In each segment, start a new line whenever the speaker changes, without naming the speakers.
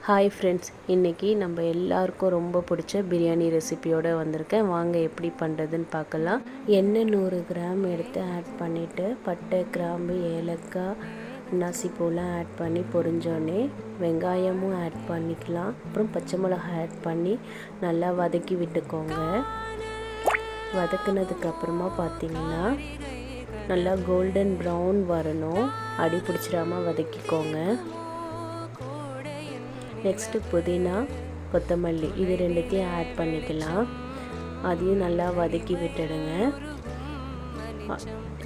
Hi friends, இன்றைக்கி நம்ம எல்லாருக்கும் ரொம்ப பிடிச்ச பிரியாணி ரெசிபியோடு வந்திருக்கேன். வாங்க எப்படி பண்ணுறதுன்னு பார்க்கலாம். எண்ணெய் 100 கிராம் எடுத்து ஆட் பண்ணிவிட்டு பட்டை, கிராம்பு, ஏலக்காய், நசிப்பூலாம் ஆட் பண்ணி பொரிஞ்சோடனே வெங்காயமும் ஆட் பண்ணிக்கலாம். அப்புறம் பச்சை மிளகாய் ஆட் பண்ணி நல்லா வதக்கி விட்டுக்கோங்க. வதக்குனதுக்கப்புறமா பார்த்திங்கன்னா நல்லா கோல்டன் ப்ரௌன் வரணும். அடி பிடிச்சிடாமல் வதக்கிக்கோங்க. நெக்ஸ்ட்டு புதினா, கொத்தமல்லி இது ரெண்டுத்தையும் ஆட் பண்ணிக்கலாம். அதையும் நல்லா வதக்கி விட்டுடுங்க.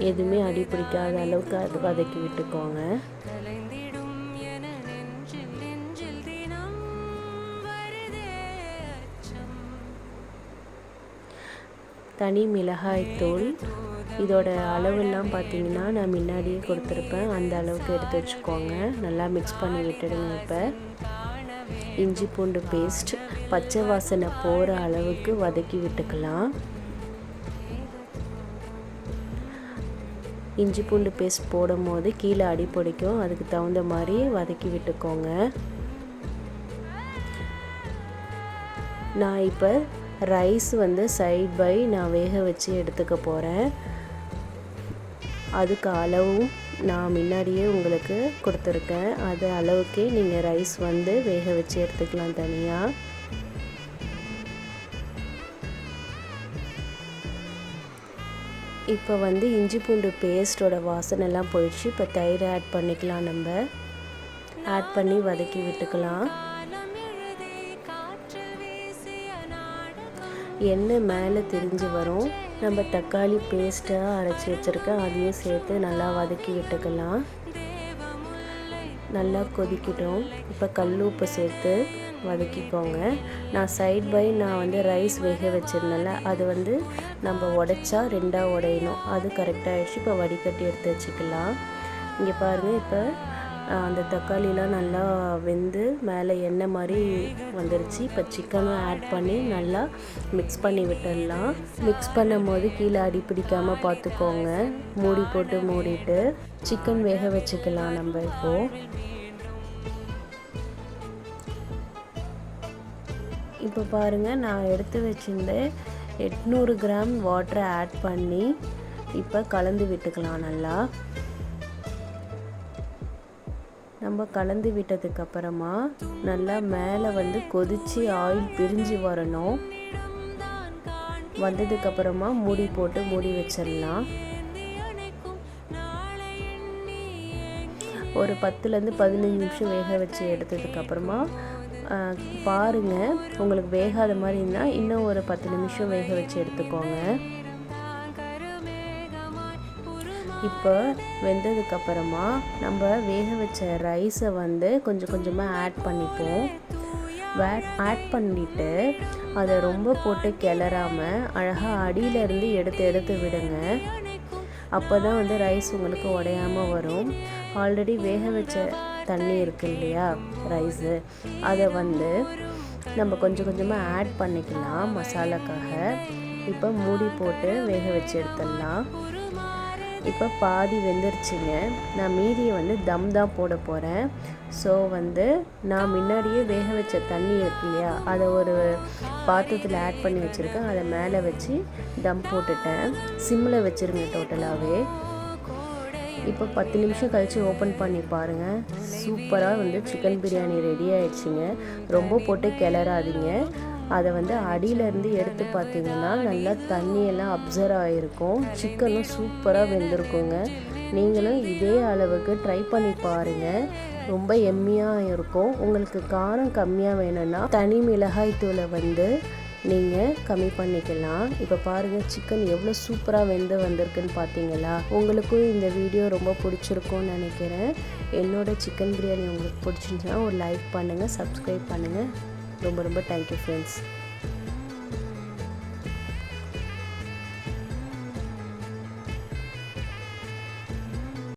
எதுவுமே அடி பிடிக்காத அளவுக்கு அது வதக்கி விட்டுக்கோங்க. தனி மிளகாய்த்தூள் இதோட அளவெல்லாம் பார்த்திங்கன்னா நான் முன்னாடியே கொடுத்துருப்பேன். அந்த அளவுக்கு எடுத்து வச்சுக்கோங்க. நல்லா மிக்ஸ் பண்ணி விட்டுடுங்க. இப்போ இஞ்சி பூண்டு பேஸ்ட் பச்சை வாசனை போகிற அளவுக்கு வதக்கி விட்டுக்கலாம். இஞ்சி பூண்டு பேஸ்ட் போடும் போது கீழே அடி பிடிக்கும். அதுக்கு தகுந்த மாதிரி வதக்கி விட்டுக்கோங்க. நான் இப்போ ரைஸ் சைட் பை நான் வேக வச்சு எடுத்துக்க போகிறேன். அதுக்கு அளவும் நான் முன்னாடியே உங்களுக்கு கொடுத்துருக்கேன். அது அளவுக்கே நீங்கள் ரைஸ் வேக வச்சு எடுத்துக்கலாம் தனியாக. இப்போ இஞ்சி பூண்டு பேஸ்ட்டோட வாசனைலாம் போயிடுச்சு. இப்போ தயிர் ஆட் பண்ணிக்கலாம். நம்ம ஆட் பண்ணி வதக்கி விட்டுக்கலாம். எண்ணெய் மேலே திரிஞ்சு வரும். நம்ம தக்காளி பேஸ்ட்டாக அரைச்சி வச்சுருக்கேன். அதையும் சேர்த்து நல்லா வதக்கி விட்டுக்கலாம். நல்லா கொதிக்கிட்டோம். இப்போ கல் உப்பு சேர்த்து வதக்கிக்கோங்க. நான் சைட் பை நான் ரைஸ் வேக வச்சிருந்தேன்ல, அது நம்ம உடைச்சா 2ஆக உடையணும். அது கரெக்டாகிடுச்சு. இப்போ வடிகட்டி எடுத்து வச்சுக்கலாம். இங்கே பாருங்கள், இப்போ அந்த தக்காளிலாம் நல்லா வெந்து மேலே எண்ணெய் மாதிரி வந்துருச்சு. இப்போ சிக்கனும் ஆட் பண்ணி நல்லா மிக்ஸ் பண்ணி விட்டுடலாம். மிக்ஸ் பண்ணும் போது கீழே அடி பிடிக்காமல் பார்த்துக்கோங்க. மூடி போட்டு மூடிட்டு சிக்கன் வேக வச்சுக்கலாம். நம்ம இப்போ பாருங்கள், நான் எடுத்து வச்சிருந்த 800 கிராம் வாட்டரை ஆட் பண்ணி இப்போ கலந்து விட்டுக்கலாம். நம்ம கலந்து விட்டதுக்கப்புறமா நல்லா மேலே கொதித்து ஆயில் பிரிஞ்சு வரணும். வந்ததுக்கப்புறமா மூடி போட்டு மூடி வச்சிடலாம். ஒரு 10லேருந்து 15 நிமிஷம் வேக வச்சு எடுத்ததுக்கப்புறமா பாருங்கள், உங்களுக்கு வேகாத மாதிரி இருந்தால் இன்னும் ஒரு 10 நிமிஷம் வேக வச்சு எடுத்துக்கோங்க. இப்போ வெந்ததுக்கப்புறமா நம்ம வேக வச்ச ரைஸை கொஞ்சம் கொஞ்சமாக ஆட் பண்ணிப்போம். ஆட் பண்ணிவிட்டு அதை ரொம்ப போட்டு கிளறாமல் அழகாக அடியிலேருந்து எடுத்து விடுங்க. அப்போ தான் ரைஸ் உங்களுக்கு உடையாமல் வரும். ஆல்ரெடி வேக வச்ச தண்ணி இருக்கு இல்லையா, ரைஸு, அதை நம்ம கொஞ்சம் கொஞ்சமாக ஆட் பண்ணிக்கலாம் மசாலாக்காக. இப்போ மூடி போட்டு வேக வச்சு எடுத்துடலாம். இப்போ பாதி வெந்துருச்சுங்க. நான் மீதியை தம் தான் போட போகிறேன். ஸோ நான் முன்னாடியே வேக வச்ச தண்ணி இருக்கு இல்லையா, அதை ஒரு பாத்திரத்தில் ஆட் பண்ணி வச்சுருக்கேன். அதை மேலே வச்சு தம் போட்டுட்டேன். சிம்மில் வச்சுருங்க டோட்டலாகவே. இப்போ 10 நிமிஷம் கழித்து ஓப்பன் பண்ணி பாருங்கள். சூப்பராக சிக்கன் பிரியாணி ரெடி ஆகிடுச்சிங்க. ரொம்ப போட்டு கிளறாதீங்க. அதை அடியிலேருந்து எடுத்து பார்த்திங்கன்னா நல்லா தண்ணியெல்லாம் அப்சர்வ் ஆகிருக்கும். சிக்கனும் சூப்பராக வெந்திருக்குங்க. நீங்களும் இதே அளவுக்கு ட்ரை பண்ணி பாருங்கள். ரொம்ப எம்மியாக இருக்கும். உங்களுக்கு காரம் கம்மியாக வேணும்னா தனி மிளகாய் தூளை நீங்கள் கம்மி பண்ணிக்கலாம். இப்போ பாருங்கள், சிக்கன் எவ்வளோ சூப்பராக வந்திருக்குன்னு பார்த்தீங்களா? உங்களுக்கும் இந்த வீடியோ ரொம்ப பிடிச்சிருக்கும்னு நினைக்கிறேன். என்னோடய சிக்கன் பிரியாணி உங்களுக்கு பிடிச்சிருந்துச்சுன்னா ஒரு லைக் பண்ணுங்கள், சப்ஸ்கிரைப் பண்ணுங்கள். ரொம்ப ரொம்ப தேங்க்யூ ஃப்ரெண்ட்ஸ்.